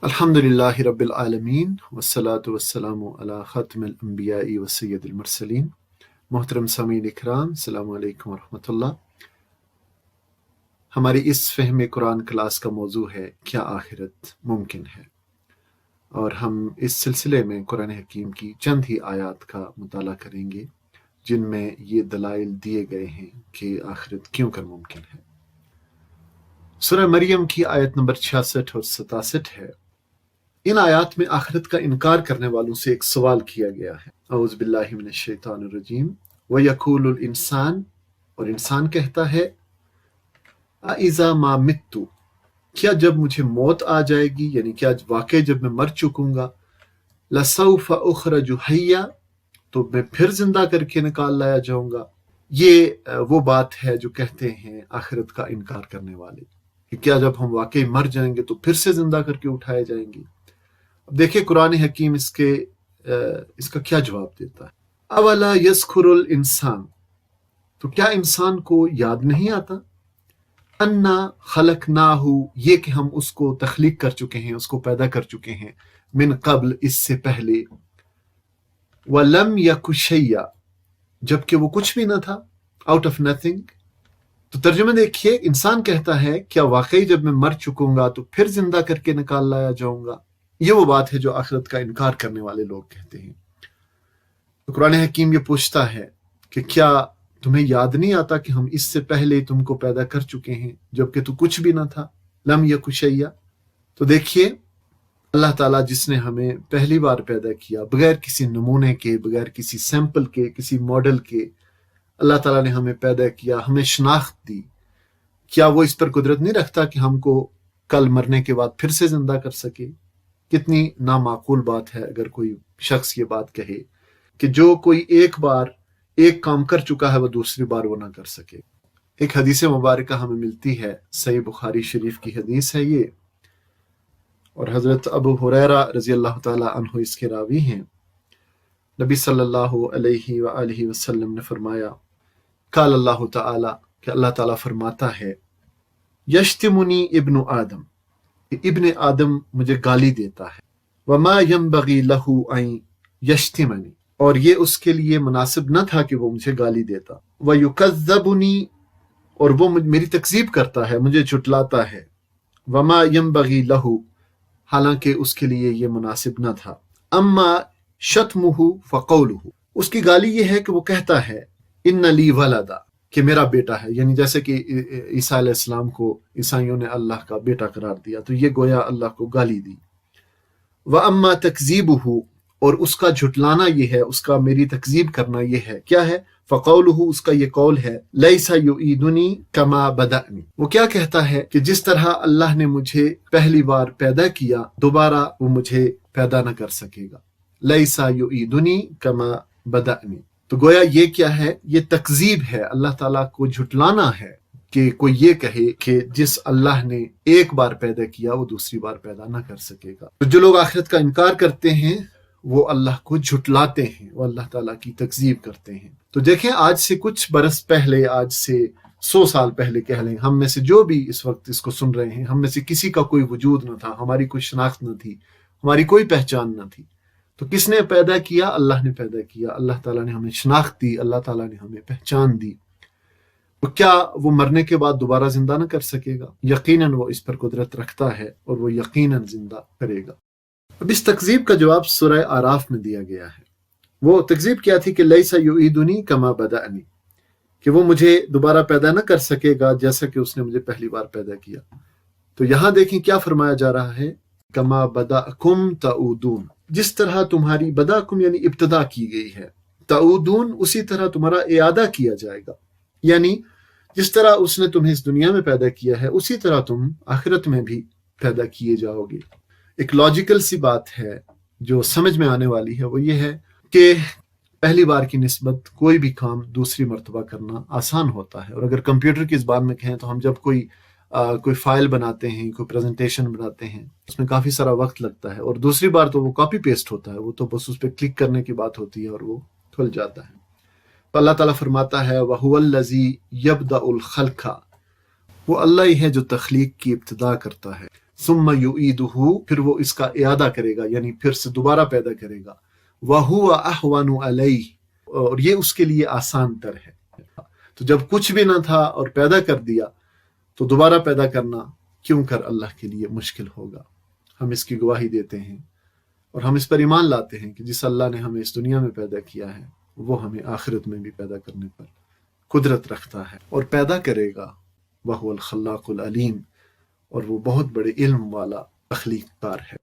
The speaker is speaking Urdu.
الحمدللہ رب العالمین والصلاة والسلام علی خاتم الانبیاء و سید المرسلین۔ محترم سامعین اکرام، السلام علیکم ورحمۃ اللہ۔ ہماری اس فہم قرآن کلاس کا موضوع ہے کیا آخرت ممکن ہے، اور ہم اس سلسلے میں قرآن حکیم کی چند ہی آیات کا مطالعہ کریں گے جن میں یہ دلائل دیے گئے ہیں کہ آخرت کیوں کر ممکن ہے۔ سورہ مریم کی آیت نمبر 66 اور 67 ہے۔ ان آیات میں آخرت کا انکار کرنے والوں سے ایک سوال کیا گیا ہے۔ اعوذ باللہ من الشیطان الرجیم۔ وَيَقُولُ الْإِنسان، اور انسان کہتا ہے، اَإِذَا مَا مِتُّ، کیا جب مجھے موت آ جائے گی، یعنی کیا واقعی جب میں مر چکوں گا، لَسَوْفَ أُخْرَجُ حَيًّا، تو میں پھر زندہ کر کے نکال لایا جاؤں گا۔ یہ وہ بات ہے جو کہتے ہیں آخرت کا انکار کرنے والے، کہ کیا جب ہم واقعی مر جائیں گے تو پھر سے زندہ کر کے اٹھائے جائیں گے۔ اب دیکھیں قرآن حکیم اس کا کیا جواب دیتا ہے۔ اولا یذکر الانسان، تو کیا انسان کو یاد نہیں آتا، انا خلقناہ، یہ کہ ہم اس کو تخلیق کر چکے ہیں، اس کو پیدا کر چکے ہیں، من قبل، اس سے پہلے، ولم یک شیئا، جبکہ وہ کچھ بھی نہ تھا، آؤٹ آف نتھنگ۔ تو ترجمہ دیکھیے، انسان کہتا ہے کیا واقعی جب میں مر چکوں گا تو پھر زندہ کر کے نکال لایا جاؤں گا۔ یہ وہ بات ہے جو آخرت کا انکار کرنے والے لوگ کہتے ہیں۔ تو قرآن حکیم یہ پوچھتا ہے کہ کیا تمہیں یاد نہیں آتا کہ ہم اس سے پہلے تم کو پیدا کر چکے ہیں جبکہ تو کچھ بھی نہ تھا، لم یک شیئا۔ تو دیکھیے، اللہ تعالیٰ جس نے ہمیں پہلی بار پیدا کیا، بغیر کسی نمونے کے، بغیر کسی سیمپل کے، کسی ماڈل کے، اللہ تعالیٰ نے ہمیں پیدا کیا، ہمیں شناخت دی، کیا وہ اس پر قدرت نہیں رکھتا کہ ہم کو کل مرنے کے بعد پھر سے زندہ کر سکے؟ کتنی نامعقول بات ہے اگر کوئی شخص یہ بات کہے کہ جو کوئی ایک بار ایک کام کر چکا ہے وہ دوسری بار وہ نہ کر سکے۔ ایک حدیث مبارکہ ہمیں ملتی ہے، صحیح بخاری شریف کی حدیث ہے یہ، اور حضرت ابو ہریرہ رضی اللہ تعالی عنہ اس کے راوی ہیں۔ نبی صلی اللہ علیہ وآلہ وسلم نے فرمایا، قال اللہ تعالی، کہ اللہ تعالیٰ فرماتا ہے، یشتمنی ابن آدم، ابن آدم مجھے گالی دیتا ہے، وما ينبغي له ان يشتمنی، اور یہ اس کے لیے مناسب نہ تھا کہ وہ مجھے گالی دیتا، ويكذبنی، اور وہ میری تکذیب کرتا ہے، مجھے جھٹلاتا ہے، وما ينبغي له، حالانکہ اس کے لیے یہ مناسب نہ تھا، اما شتمه فقوله، اس کی گالی یہ ہے کہ وہ کہتا ہے، ان لی ولدا، کہ میرا بیٹا ہے، یعنی جیسے کہ عیسیٰ علیہ السلام کو عیسائیوں نے اللہ کا بیٹا قرار دیا، تو یہ گویا اللہ کو گالی دی۔ وَأَمَّا تَكْذِيبُهُ، اور اس کا جھٹلانا یہ ہے، اس کا میری تکذیب کرنا یہ ہے، کیا ہے؟ فَقَوْلُهُ، اس کا یہ قول ہے، لَيْسَ يُعِيدُنِي كَمَا بَدَأَنِي، وہ کیا کہتا ہے کہ جس طرح اللہ نے مجھے پہلی بار پیدا کیا دوبارہ وہ مجھے پیدا نہ کر سکے گا۔ لَيْسَ يُعِيدُنِي كَمَا بَدَأَنِي، تو گویا یہ کیا ہے؟ یہ تکذیب ہے، اللہ تعالیٰ کو جھٹلانا ہے کہ کوئی یہ کہے کہ جس اللہ نے ایک بار پیدا کیا وہ دوسری بار پیدا نہ کر سکے گا۔ تو جو لوگ آخرت کا انکار کرتے ہیں وہ اللہ کو جھٹلاتے ہیں، وہ اللہ تعالیٰ کی تکذیب کرتے ہیں۔ تو دیکھیں، آج سے کچھ برس پہلے، آج سے 100 سال پہلے کہہ لیں، ہم میں سے جو بھی اس وقت اس کو سن رہے ہیں، ہم میں سے کسی کا کوئی وجود نہ تھا، ہماری کوئی شناخت نہ تھی، ہماری کوئی پہچان نہ تھی۔ تو کس نے پیدا کیا؟ اللہ نے پیدا کیا، اللہ تعالیٰ نے ہمیں شناخت دی، اللہ تعالیٰ نے ہمیں پہچان دی۔ تو کیا وہ مرنے کے بعد دوبارہ زندہ نہ کر سکے گا؟ یقیناً وہ اس پر قدرت رکھتا ہے اور وہ یقیناً زندہ کرے گا۔ اب اس تکذیب کا جواب سورہ اعراف میں دیا گیا ہے۔ وہ تکذیب کیا تھی کہ لیس یعیدنی کما بدأنی، کہ وہ مجھے دوبارہ پیدا نہ کر سکے گا جیسا کہ اس نے مجھے پہلی بار پیدا کیا۔ تو یہاں دیکھیں کیا فرمایا جا رہا ہے، کما بدأکم تعودون، جس طرح تمہاری بدأکم یعنی ابتدا کی گئی ہے، تعودون اسی طرح تمہارا اعادہ کیا جائے گا، یعنی جس طرح اس نے تمہیں اس دنیا میں پیدا کیا ہے اسی طرح تم آخرت میں بھی پیدا کیے جاؤ گے۔ ایک لاجیکل سی بات ہے جو سمجھ میں آنے والی ہے، وہ یہ ہے کہ پہلی بار کی نسبت کوئی بھی کام دوسری مرتبہ کرنا آسان ہوتا ہے، اور اگر کمپیوٹر کی زبان میں کہیں تو ہم جب کوئی فائل بناتے ہیں، کوئی پریزنٹیشن بناتے ہیں، اس میں کافی سارا وقت لگتا ہے، اور دوسری بار تو وہ کاپی پیسٹ ہوتا ہے، وہ تو بس اس پہ کلک کرنے کی بات ہوتی ہے اور وہ کھل جاتا ہے۔ تو اللہ تعالیٰ فرماتا ہے وَهُوَ الَّذِي يَبْدَأُ الْخَلْقَ، وہ اللہ ہی ہے جو تخلیق کی ابتدا کرتا ہے، ثم یعیدہ، پھر وہ اس کا اعادہ کرے گا، یعنی پھر سے دوبارہ پیدا کرے گا، وَهُوَ أَهْوَنُ عَلَيْهِ، اور یہ اس کے لیے آسان تر ہے۔ تو جب کچھ بھی نہ تھا اور پیدا کر دیا تو دوبارہ پیدا کرنا کیوں کر اللہ کے لیے مشکل ہوگا۔ ہم اس کی گواہی دیتے ہیں اور ہم اس پر ایمان لاتے ہیں کہ جس اللہ نے ہمیں اس دنیا میں پیدا کیا ہے وہ ہمیں آخرت میں بھی پیدا کرنے پر قدرت رکھتا ہے اور پیدا کرے گا۔ وَهُوَ الْخَلَّاقُ الْعَلِيمُ، اور وہ بہت بڑے علم والا تخلیق کار ہے۔